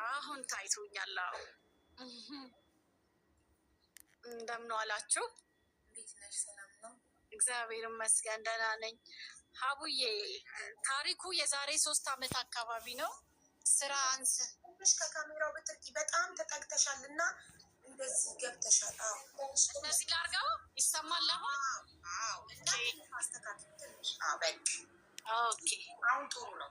አሁን ታይቶኛል። እንደምን ዋላችሁ? እንዴት ነሽ? ሰላም ነው? እግዚአብሔር ይመስገን ደህና ነኝ። ሀቡዬ ታሪኩ የዛሬ 3 ዓመት አካባቢ ነው። ስራ ትንሽ ከካሜራው ብትርቂ በጣም ተጠግተሻል እና እንደዚህ ገብተሻል። እንደዚህ ላርገው ይሰማል አሁን? አስተካክል ትንሽ። ኦኬ አሁን ጥሩ ነው።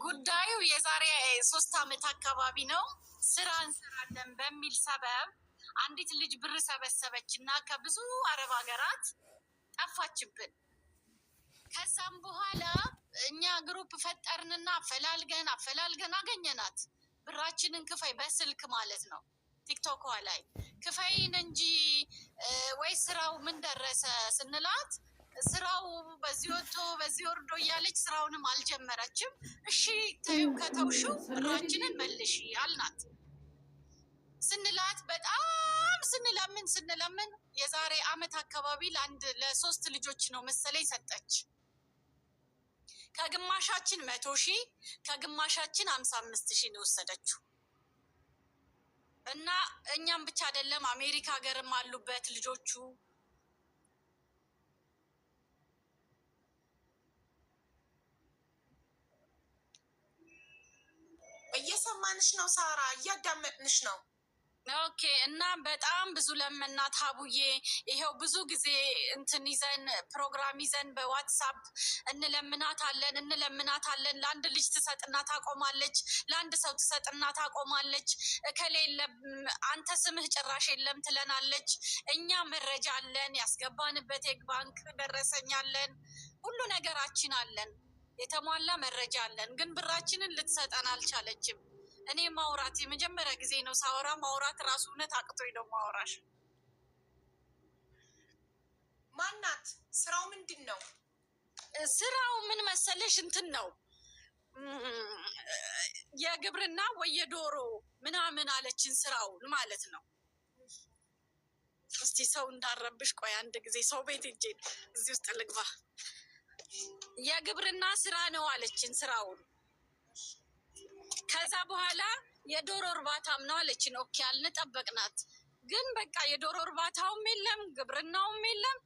ጉዳዩ የዛሬ 3 ዓመት አካባቢ ነው። ስራ እንሰራለን በሚል ሰበብ አንዲት ልጅ ብር ሰበሰበች እና ከብዙ አረብ ሀገራት ጠፋችብን። ከዛም በኋላ እኛ ግሩፕ ፈጠርንና አፈላልገን አገኘናት። ብራችንን ክፈይ በስልክ ማለት ነው። ቲክቶክ ላይ ክፈይን እንጂ ወይ ስራው ምን ደረሰ ስንላት ስራው በዚህ ወጥቶ በዚህ ወርዶ እያለች ስራውንም አልጀመረችም። እሺ ተይው ከተውሽው ብራችንን መልሽ አልናት። ስንላት በጣም ስንለምን የዛሬ አመት አካባቢ ለ3 ልጆች ነው መሰለኝ ሰጠች። ከግማሻችን 100,000 ከግማሻችን 55,000 ነው ወሰደችው። እና እኛም ብቻ አይደለም አሜሪካ ሀገርም አሉበት ልጆቹ። እየሰማንሽ ነው ሳራ፣ እያዳመጥንሽ ነው። ኦኬ። እና በጣም ብዙ ለመናት ሀቡዬ። ይሄው ብዙ ጊዜ እንትን ይዘን ፕሮግራም ይዘን በዋትሳፕ እንለምናታለን። ለአንድ ልጅ ትሰጥና ታቆማለች፣ ለአንድ ሰው ትሰጥና ታቆማለች። ከሌለ አንተ ስምህ ጭራሽ የለም ትለናለች። እኛ መረጃ አለን፣ ያስገባንበት የባንክ ደረሰኝ አለን፣ ሁሉ ነገራችን አለን፣ የተሟላ መረጃ አለን። ግን ብራችንን ልትሰጠን አልቻለችም። እኔ ማውራት የመጀመሪያ ጊዜ ነው ሳወራ። ማውራት ራሱ እውነት አቅቶኝ ነው ማውራሽ። ማናት? ስራው ምንድን ነው? ስራው ምን መሰለሽ እንትን ነው የግብርና ወይ የዶሮ ምናምን አለችን ስራውን ማለት ነው። እስቲ ሰው እንዳረብሽ ቆይ አንድ ጊዜ ሰው ቤት እጄ እዚህ ውስጥ ልግባ። የግብርና ስራ ነው አለችን ስራውን። ከዛ በኋላ የዶሮ እርባታም ነው አለችን። ኦኬ አልንጠበቅናት። ግን በቃ የዶሮ እርባታውም የለም ግብርናውም የለም።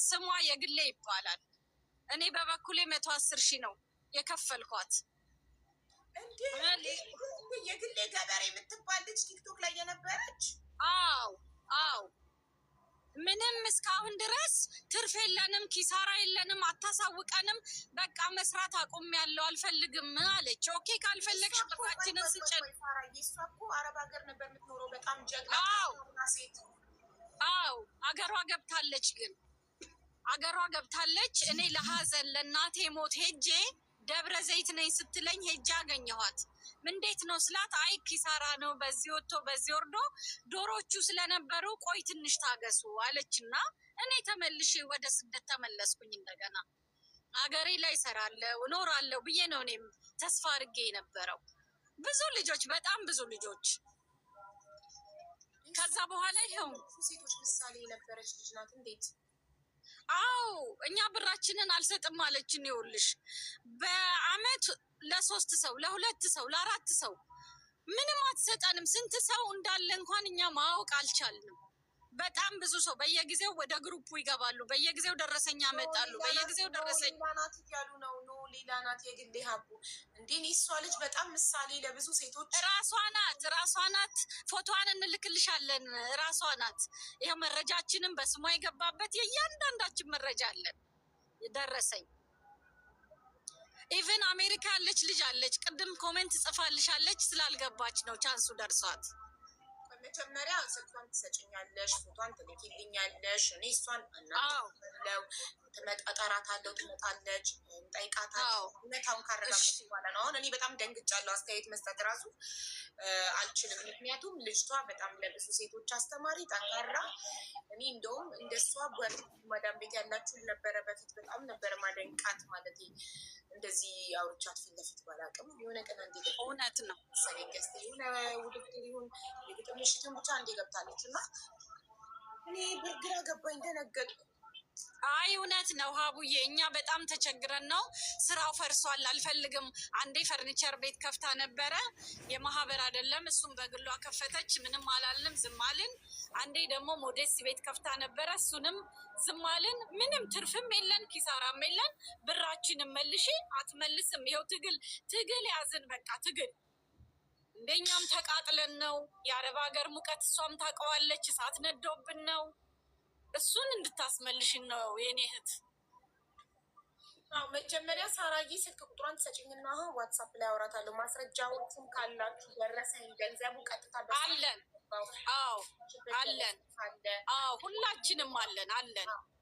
ስሟ የግሌ ይባላል። እኔ በበኩሌ 110,000 ነው የከፈልኳት። እንዴ የግሌ ገበሬ የምትባል ልጅ ቲክቶክ ላይ የነበረች? አዎ ምንም እስካሁን ድረስ ትርፍ የለንም፣ ኪሳራ የለንም፣ አታሳውቀንም። በቃ መስራት አቁሜያለሁ አልፈልግም አለች። ኦኬ ካልፈለግሽ ብራችንን ስጭን። እሷ እኮ አረብ ሀገር ነበር የምትኖረው። በጣም ጀግና ሴት። አገሯ ገብታለች። ግን አገሯ ገብታለች። እኔ ለሀዘን ለእናቴ ሞት ሄጄ ደብረ ዘይት ነኝ ስትለኝ ሄጄ አገኘኋት። እንዴት ነው ስላት፣ አይ ኪሳራ ነው በዚህ ወጥቶ በዚህ ወርዶ ዶሮቹ ስለነበሩ ቆይ ትንሽ ታገሱ አለችና እኔ ተመልሼ ወደ ስደት ተመለስኩኝ። እንደገና ሀገሬ ላይ እሰራለሁ እኖራለሁ ብዬ ነው እኔም ተስፋ አድርጌ የነበረው። ብዙ ልጆች በጣም ብዙ ልጆች። ከዛ በኋላ ይኸው ሴቶች ምሳሌ የነበረች ልጅ ናት። እንዴት? እኛ ብራችንን አልሰጥም አለችን። ይኸውልሽ በአመት ለ3 ሰው ለ2 ሰው ለ4 ሰው ምንም አትሰጠንም። ስንት ሰው እንዳለ እንኳን እኛ ማወቅ አልቻልንም። በጣም ብዙ ሰው በየጊዜው ወደ ግሩፑ ይገባሉ። በየጊዜው ደረሰኛ ያመጣሉ። በየጊዜው ደረሰኝ ናት እያሉ ነው። ሌላ ናት የግሌ ሀቡ። እንዴ እሷ ልጅ በጣም ምሳሌ ለብዙ ሴቶች። ራሷ ናት። ፎቶዋን እንልክልሻለን። ራሷ ናት። ይህ መረጃችንም በስሟ የገባበት የእያንዳንዳችን መረጃ አለን ደረሰኝ። ኢቨን አሜሪካ ያለች ልጅ አለች። ቅድም ኮሜንት ጽፋልሻለች። ስላልገባች ነው ቻንሱ ደርሷት። መጀመሪያ ስልኳን ትሰጭኛለሽ፣ ፎቷን ትልኪልኛለሽ። እኔ እሷን እናለው እጠራታለሁ፣ ትመጣለች፣ እንጠይቃታለሁ። እውነታውን ካረጋገጥኩ በኋላ ነው። አሁን እኔ በጣም ደንግጫለሁ። አስተያየት መስጠት ራሱ አልችልም። ምክንያቱም ልጅቷ በጣም ለብዙ ሴቶች አስተማሪ፣ ጠንካራ። እኔ እንደውም እንደሷ ማዳም ቤት ያላችሁ ነበረ በፊት በጣም ነበረ ማደንቃት። ማለት እንደዚህ አውርቻት ፊት ለፊት ባላቅም የሆነ ቀን አንዴ እውነት ነው ሰገስት የሆነ ውድድር ይሁን የግጥም ምሽትን ብቻ አንዴ ገብታለች እና እኔ ብርግራ ገባኝ፣ ደነገጥኩ። አይ እውነት ነው ሀቡዬ፣ እኛ በጣም ተቸግረን ነው። ስራው ፈርሷል፣ አልፈልግም። አንዴ ፈርኒቸር ቤት ከፍታ ነበረ፣ የማህበር አይደለም፣ እሱም በግሏ ከፈተች፣ ምንም አላልንም፣ ዝም አልን። አንዴ ደግሞ ሞዴስ ቤት ከፍታ ነበረ፣ እሱንም ዝም አልን። ምንም ትርፍም የለን ኪሳራም የለን። ብራችንም መልሺ አትመልስም። ይኸው ትግል ያዝን፣ በቃ ትግል። እንደኛም ተቃጥለን ነው። የአረብ ሀገር ሙቀት እሷም ታውቀዋለች፣ እሳት ነዶብን ነው። እሱን እንድታስመልሽን ነው የኔ እህት። መጀመሪያ ሳራዬ ስልክ ቁጥሯን ትሰጭኝና አሁን ዋትሳፕ ላይ አወራታለሁ። ማስረጃዎቹም ካላችሁ ደረሰኝ፣ ገንዘቡ ቀጥታ አለን። አዎ አለን። አዎ ሁላችንም አለን።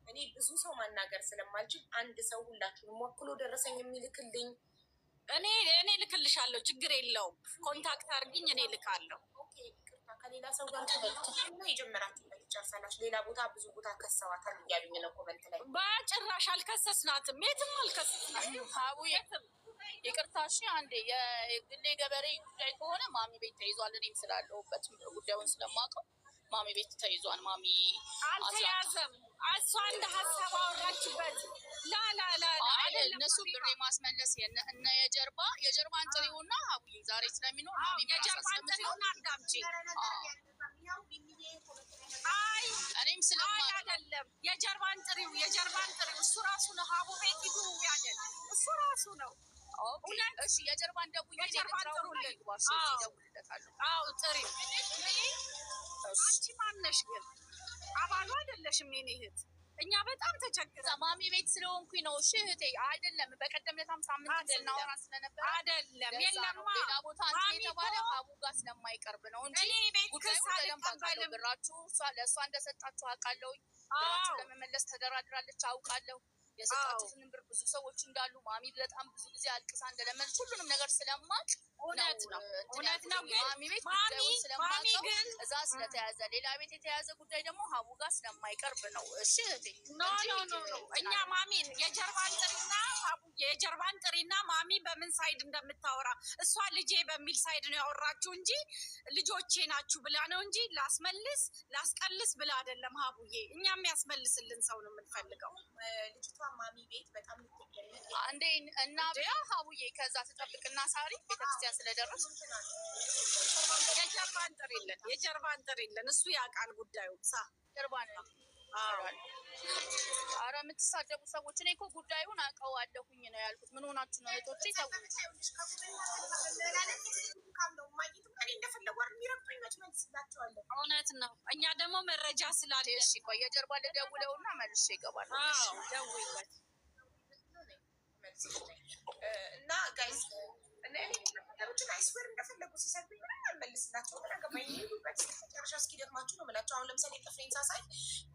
እኔ ብዙ ሰው ማናገር ስለማልችል አንድ ሰው ሁላችሁንም ወክሎ ደረሰኝ የሚልክልኝ እኔ ልክልሻለሁ፣ ችግር የለውም። ኮንታክት አድርጊኝ፣ እኔ ልካለሁ። ከሌላ ሰው ጋር የጀመራችሁበት ይጨርሳላችሁ። ሌላ ቦታ ብዙ ቦታ ከሰዋታል እያሉኝ ነው ኮመንት ላይ። በጭራሽ አልከሰስናትም፣ የትም አልከሰስናትም። ሀቡ የትም ይቅርታ። እሺ አንዴ የግሌ ገበሬ ጉዳይ ከሆነ ማሚ ቤት ተይዟል። እኔም ስላለሁበት ጉዳዩን ስለማውቀው ማሚ ቤት ተይዟል። ማሚ አልተያዘም። እሷ እንደ ሀሳብ አወራችበት። ላላላ እነሱ ብሬ ማስመለስ እነ የጀርባን ጥሪውና ሀቡዬ ዛሬ ስለሚኖር ማሚ የጀርባን ጥሪውና አዳምጪ። አይ እኔም ስለማውቅ አይደለም የጀርባን ጥሪው እሱ ራሱ ነው። ሀቡ ቤት ሂዱ ያለን እሱ ራሱ ነው። እሺ የጀርባን ደውዬ የጀርባን ጥሩልን። ይደውልለታለሁ። አዎ ጥሪ። አንቺ ማነሽ ግን? አባሉ አይደለሽም የኔ እህት። እኛ በጣም ተቸግረ ማሚ ቤት ስለሆንኩኝ ነው። እሺ እህቴ አይደለም። በቀደም ለታም ሳምንት እናወራ ስለነበር አይደለም። የለማ ሌላ ቦታ የተባለ ሀቡ ጋር ስለማይቀርብ ነው እንጂ ጉዳዩ በደንብ አውቃለሁ። ብራችሁ ለእሷ እንደሰጣችሁ አውቃለሁ። ብራችሁ ለመመለስ ተደራድራለች አውቃለሁ። የሰጣችሁትንም ብር ብዙ ሰዎች እንዳሉ ማሚ በጣም ብዙ ጊዜ አልቅሳ እንደለመነች ሁሉንም ነገር ስለማውቅ እውነት ነው። ግን ማሚ ቤት ጉዳዩን ስለማውቀው እዛ ስለተያዘ ሌላ ቤት የተያዘ ጉዳይ ደግሞ ሀቡ ጋር ስለማይቀርብ ነው። እሺ እህቴ ኖ እኛ ማሚን የጀርባን ጥሪና ማሚ በምን ሳይድ እንደምታወራ እሷ ልጄ በሚል ሳይድ ነው ያወራችሁ እንጂ ልጆቼ ናችሁ ብላ ነው እንጂ ላስቀልስ ብላ አይደለም። ሀቡዬ እኛ የሚያስመልስልን ሰው ነው የምንፈልገው። ልጅቷ ማሚ ቤት በጣም አንዴ እና ሀቡዬ ከዛ ተጠብቅና ሳሪ ቤተክርስቲያን ስለደረስ የጀርባን ጥሪልን እሱ ያውቃል ጉዳዩ ጀርባን አረ የምትሳደቡ ሰዎች እኔ እኮ ጉዳዩን አውቀዋለሁኝ ነው ያልኩት። ምን ሆናችሁ ነው እህቶቼ? እውነት ነው። እኛ ደግሞ መረጃ ስላለ እሺ ቆይ የጀርባ ልደውለውና መልሼ ይገባል። ደውይለት እና ጋይስ ነገሮችን አይስወር እንደፈለጉ ሲሰብኝ አልመልስላቸው መጨረሻ እስኪደክማችሁ ነው የምላቸው። አሁን ለምሳሌ ጥፍሬን ሳሳይ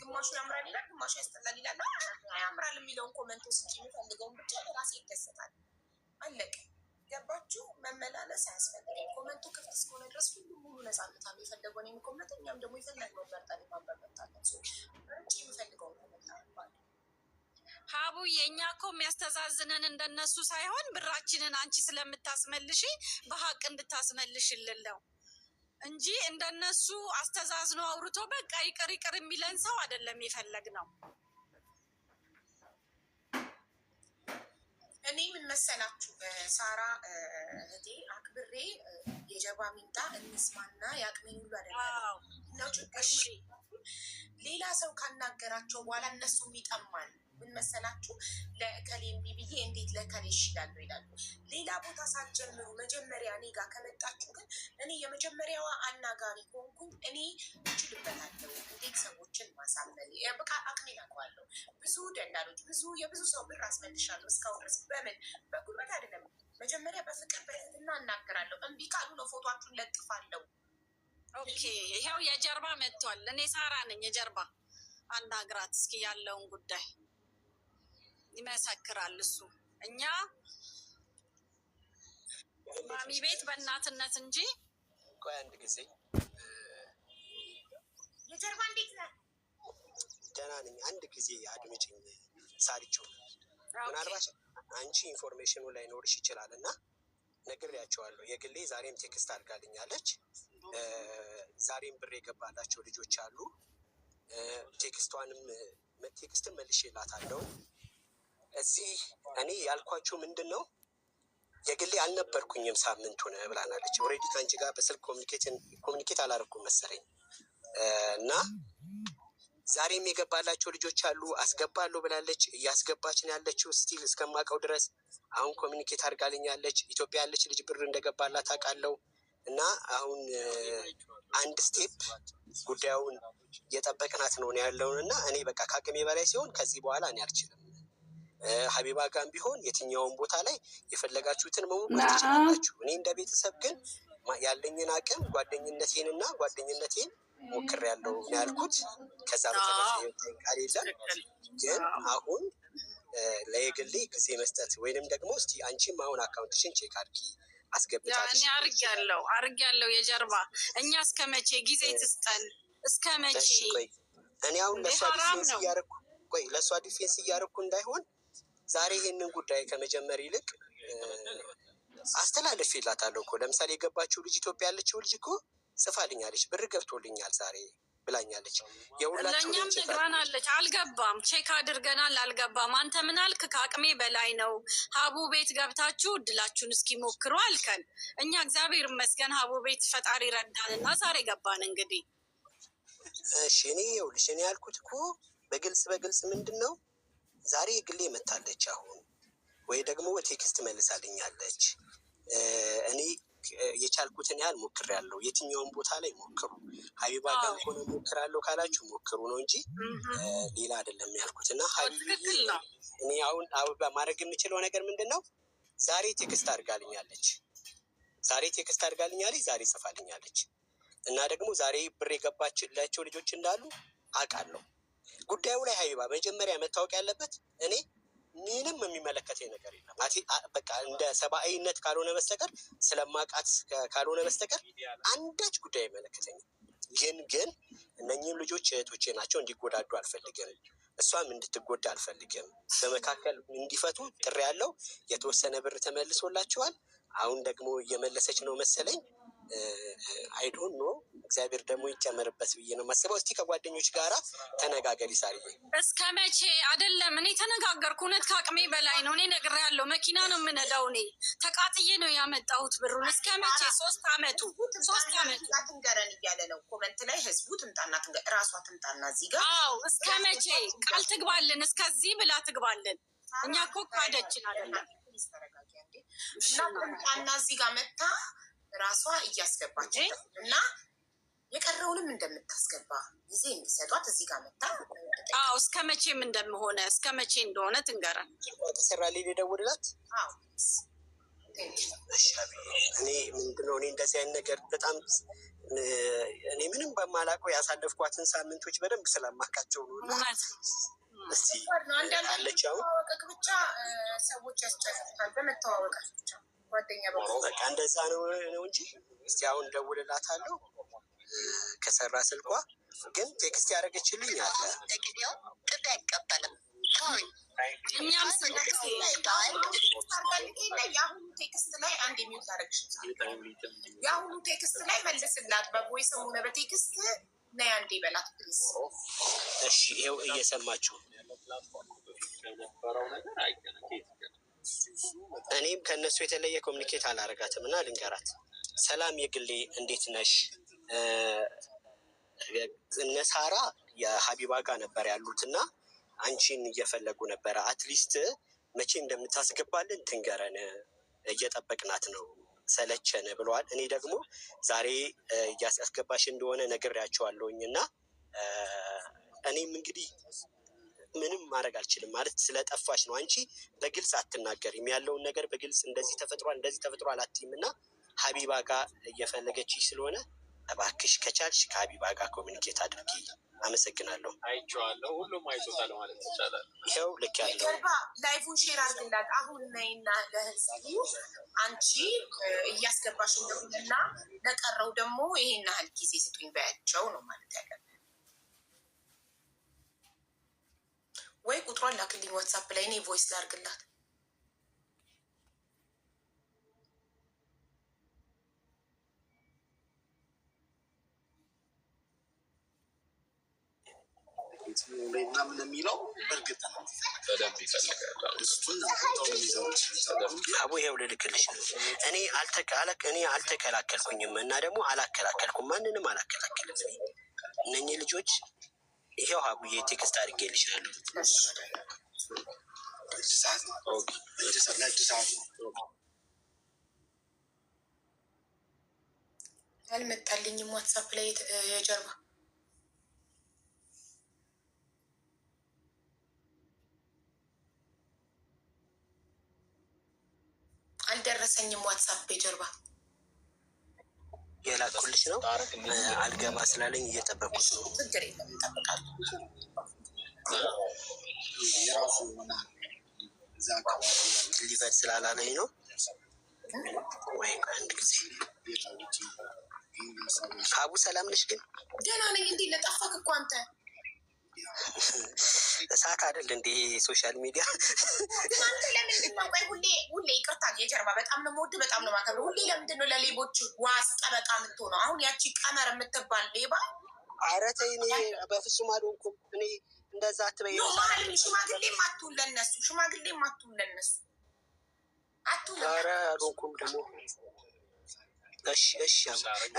ግማሹ ያምራል ይላል፣ ግማሹ ያስጠላል ይላል። ያምራል የሚለውን ኮመንት ውስጥ የሚፈልገውን ብቻ ለራሴ ይደሰታል። አለቅ ገባችሁ? መመላለስ አያስፈልግም። ኮመንቱ ክፍት እስከሆነ ድረስ ሁሉ ሙሉ ነፃነት አለ። የፈለገውን የሚኮመንት እኛም ደግሞ የፈለግነውን መርጠን ማበረታለን። የሚፈልገውን ኮመንት አልባል ሀቡዬ እኛ እኮ የሚያስተዛዝነን እንደነሱ ሳይሆን ብራችንን አንቺ ስለምታስመልሺ በሀቅ እንድታስመልሽልን ነው እንጂ እንደነሱ አስተዛዝኖ አውርቶ በቃ ይቅር የሚለን ሰው አይደለም የፈለግነው። እኔ ምን መሰላችሁ ሳራ እህቴ አክብሬ የጀባ ሚምጣ እንስማና የአቅሜን ሁሉ አደርጋለሁ ነው ችግር። ሌላ ሰው ካናገራቸው በኋላ እነሱም ይጠማል። ምን መሰላችሁ ለእከሌ እምቢ ብዬ እንዴት ለእከሌ ይሽላሉ ይላሉ። ሌላ ቦታ ሳትጀምሩ መጀመሪያ እኔ ጋር ከመጣችሁ ግን እኔ የመጀመሪያዋ አናጋሪ ከሆንኩኝ እኔ እችልበታለሁ። እንዴት ሰዎችን ማሳመን በቃ አቅሜን አውቀዋለሁ። ብዙ ደላሎች የብዙ ሰው ብር አስመልሻለሁ እስካሁን ድረስ በምን በጉልበት አይደለም። መጀመሪያ በፍቅር በትህትና እናገራለሁ። እምቢ ካሉ ነው ፎቷችሁን ለጥፋለሁ። ኦኬ ይኸው የጀርባ መጥቷል። እኔ ሳራ ነኝ የጀርባ አናግራት እስኪ ያለውን ጉዳይ ይመሰክራል እሱ። እኛ ማሚ ቤት በእናትነት እንጂ ቆይ አንድ ጊዜ የጀርባ እንዴት ነህ? ደህና ነኝ። አንድ ጊዜ አድምጪኝ ሳሪቸው። ምናልባት አንቺ ኢንፎርሜሽኑ ላይ ኖርሽ ይችላል እና ነግሬያቸዋለሁ። የግሌ ዛሬም ቴክስት አድርጋልኛለች። ዛሬም ብር የገባላቸው ልጆች አሉ። ቴክስቷንም ቴክስትን መልሼላታለሁ። እዚህ እኔ ያልኳችሁ ምንድን ነው የግሌ አልነበርኩኝም ሳምንቱን ብላናለች። ኦልሬዲ ከአንቺ ጋር በስልክ ኮሚኒኬት አላደረኩም መሰለኝ እና ዛሬም የገባላቸው ልጆች አሉ አስገባለሁ ብላለች። እያስገባች ነው ያለችው ስቲል እስከማውቀው ድረስ። አሁን ኮሚኒኬት አድርጋልኛለች። ኢትዮጵያ ያለች ልጅ ብር እንደገባላት አውቃለሁ። እና አሁን አንድ ስቴፕ ጉዳዩን እየጠበቅናት ነው ያለውን እና እኔ በቃ ከአቅሜ በላይ ሲሆን ከዚህ በኋላ እኔ አልችልም። ሀቢባ ጋም ቢሆን የትኛውን ቦታ ላይ የፈለጋችሁትን መሞከር ትችላላችሁ። እኔ እንደ ቤተሰብ ግን ያለኝን አቅም ጓደኝነቴን ሞክሬያለሁ ነው ያልኩት። ከዛ በተረፈ ቃል የለም። ግን አሁን ለየግሌ ጊዜ መስጠት ወይንም ደግሞ እስቲ አንቺም አሁን አካውንትሽን ቼክ አድርጊ አስገብታለሽ። እኔ አርጊያለሁ የጀርባ እኛ እስከ መቼ ጊዜ ትስጠን? እስከ መቼ? እኔ አሁን ለእሷ ዲፌንስ እያደረኩ እንዳይሆን ዛሬ ይሄንን ጉዳይ ከመጀመር ይልቅ አስተላልፌላታለሁ እኮ። ለምሳሌ የገባችው ልጅ ኢትዮጵያ ያለችው ልጅ እኮ ጽፋልኛለች፣ ብር ገብቶልኛል ዛሬ ብላኛለች። ለእኛም ነግራናለች። አልገባም፣ ቼክ አድርገናል፣ አልገባም። አንተ ምን አልክ? ከአቅሜ በላይ ነው። ሀቡ ቤት ገብታችሁ እድላችሁን እስኪሞክሩ አልከን። እኛ እግዚአብሔር ይመስገን ሀቡ ቤት ፈጣሪ ረዳንና ዛሬ ገባን። እንግዲህ እሺ፣ እኔ ይኸውልሽ እኔ ያልኩት እኮ በግልጽ ምንድን ነው ዛሬ የግሌ መታለች አሁን ወይ ደግሞ ቴክስት መልሳልኛለች። እኔ የቻልኩትን ያህል ሞክሬያለሁ። የትኛውን ቦታ ላይ ሞክሩ፣ ሀቢባ ጋር ሆነ ሞክራለሁ ካላችሁ ሞክሩ ነው እንጂ ሌላ አይደለም ያልኩት። እና እኔ አሁን አበባ ማድረግ የምችለው ነገር ምንድን ነው? ዛሬ ቴክስት አድርጋልኛለች፣ ዛሬ ጽፋልኛለች። እና ደግሞ ዛሬ ብር የገባችላቸው ልጆች እንዳሉ አውቃለሁ። ጉዳዩ ላይ ሀቢባ መጀመሪያ መታወቅ ያለበት እኔ ምንም የሚመለከተኝ ነገር የለም። በቃ እንደ ሰብአዊነት ካልሆነ በስተቀር ስለማውቃት ካልሆነ በስተቀር አንዳች ጉዳይ አይመለከተኝም። ግን እነኚህም ልጆች እህቶቼ ናቸው፣ እንዲጎዳዱ አልፈልግም። እሷም እንድትጎዳ አልፈልግም። በመካከል እንዲፈቱ ጥሪ ያለው የተወሰነ ብር ተመልሶላቸዋል። አሁን ደግሞ እየመለሰች ነው መሰለኝ። አይዶን ኖ እግዚአብሔር ደግሞ ይጨመርበት ብዬ ነው የማስበው። እስቲ ከጓደኞች ጋራ ተነጋገሪ ሳርዬ። እስከ መቼ አይደለም እኔ ተነጋገርኩ። እውነት ከአቅሜ በላይ ነው። እኔ ነግሬያለሁ። መኪና ነው የምነዳው። እኔ ተቃጥዬ ነው ያመጣሁት ብሩን። እስከ መቼ? 3 አመቱ ትንገረን እያለ ነው ኮመንት ላይ ህዝቡ። ትምጣና ራሷ ትምጣና እዚህ ጋር። አዎ እስከ መቼ ቃል ትግባልን? እስከዚህ ብላ ትግባልን። እኛ እኮ ካደችን አይደለም። እና ትምጣና እዚህ ጋር መታ ራሷ እያስገባች እና የቀረውንም እንደምታስገባ ጊዜ እንዲሰጧት እዚህ ጋር መታ። አዎ እስከ መቼም እንደምሆነ እስከ መቼ እንደሆነ ትንገረን። ተሰራ ሊደውልላት። እኔ ምንድነው እኔ እንደዚህ አይነት ነገር በጣም እኔ ምንም በማላውቀው ያሳለፍኳትን ሳምንቶች በደንብ ስለማውቃቸው ነው። እስቲ አንዳንዳለች መተዋወቅ ብቻ ሰዎች ያስጨፍታል። በመተዋወቃት ብቻ ጓደኛ በቃ እንደዛ ነው እንጂ እስቲ አሁን ደውልላታለሁ ከሰራ ስልኳ። ግን ቴክስት ያደረገችልኝ አለ ጥሪ አይቀበልም። እኛም የአሁኑ ቴክስት ላይ አንድ የሚውት አረግሽ የአሁኑ ቴክስት ላይ መልስላት። በቮይስ ሆነ በቴክስት ነይ አንዴ በላት ፕሊዝ። እሺ ይኸው እየሰማችሁ እኔም ከእነሱ የተለየ ኮሚኒኬት አላረጋትም እና ልንገራት። ሰላም የግሌ እንዴት ነሽ? እነ ሳራ የሀቢባ ጋር ነበር ያሉት እና አንቺን እየፈለጉ ነበረ። አትሊስት መቼ እንደምታስገባልን ትንገረን፣ እየጠበቅናት ነው፣ ሰለቸን ብለዋል። እኔ ደግሞ ዛሬ እያስገባሽ እንደሆነ ነግሬያቸዋለሁኝ እና እኔም እንግዲህ ምንም ማድረግ አልችልም። ማለት ስለጠፋች ነው። አንቺ በግልጽ አትናገሪም፣ ያለውን ነገር በግልጽ እንደዚህ ተፈጥሯል አትይም እና ሀቢባ ጋር እየፈለገችሽ ስለሆነ እባክሽ ከቻልሽ ከሀቢባ ጋር ኮሚኒኬት አድርጊ። አመሰግናለሁ። አይቼዋለሁ። ሁሉም አይቶታል ማለት ይቻላል። ይኸው ልክ ያለው ላይፉን ሼር አድርግላት አሁን ነይና ለህዝቡ አንቺ እያስገባሽ እንደሆነና ለቀረው ደግሞ ይሄን ያህል ጊዜ ስጡኝ በያቸው ነው ማለት ያለብን። ወይ ቁጥሯን ላክልኝ ዋትሳፕ ላይ እኔ ቮይስ ላድርግላት። ምናምን የሚለው እርግጥ ነው በደንብ ይፈልጋል። አቡ ይኸው ልልክልሽ ነው። እኔ አልተከላከልኩኝም እና ደግሞ አላከላከልኩም፣ ማንንም አላከላከልም። እነኚህ ልጆች ይኸው አቡዬ ቴክስት አድርጌልሻለሁ። አልመጣልኝም ዋትሳፕ ላይ የጀርባ አልደረሰኝም። ዋትሳፕ የጀርባ የላኩልሽ ነው። አልገባ ስላለኝ እየጠበቁት ነው። ችግር የለም እንጠብቃለን። ሊቨር ስላላለኝ ነው ወይ? አንድ ጊዜ አቡ ሰላም ነሽ? ግን ደህና ነኝ። እንዴ ለጠፋክ እኮ አንተ እሳት አይደል እንዴ ሶሻል ሚዲያ። ግን አንተ ለምንድን ነው ቆይ ሁሌ ይቅርታ የጀርባ በጣም ነው የምወድህ፣ በጣም ነው የማከብረው። ሁሌ ለምንድን ነው ለሌቦች ዋስ ጠበቃ የምትሆነው? አሁን ያቺ ቀመር የምትባል ሌባ ኧረ ተይ፣ እኔ በፍጹም አልሆንኩም። እኔ እንደዛ አትበይ። ሽማግሌም አትሁን ለነሱ፣ ሽማግሌም አትሁን ለነሱ አትሁን። ኧረ አልሆንኩም ደግሞ። እሺ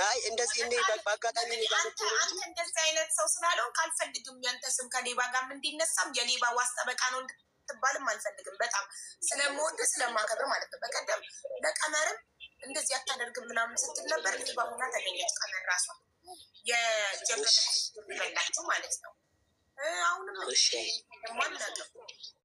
አይ እንደዚህ እኔ በአጋጣሚ አንተ እንደዚህ አይነት ሰው ስላልሆንክ አልፈልግም። ያንተ ስም ከሌባ ጋር እንዲነሳም የሌባ ዋስ ጠበቃ ነው እንድትባልም አልፈልግም። በጣም ስለምወድህ ስለማከብር ማለት ነው። በቀደም ለቀመርም እንደዚህ አታደርግም ምናምን ስትል ነበር። ሌባ ሆና ተገኘች ቀመር ራሷ የጀመረ ይበላችሁ ማለት ነው። አሁንም ማናገር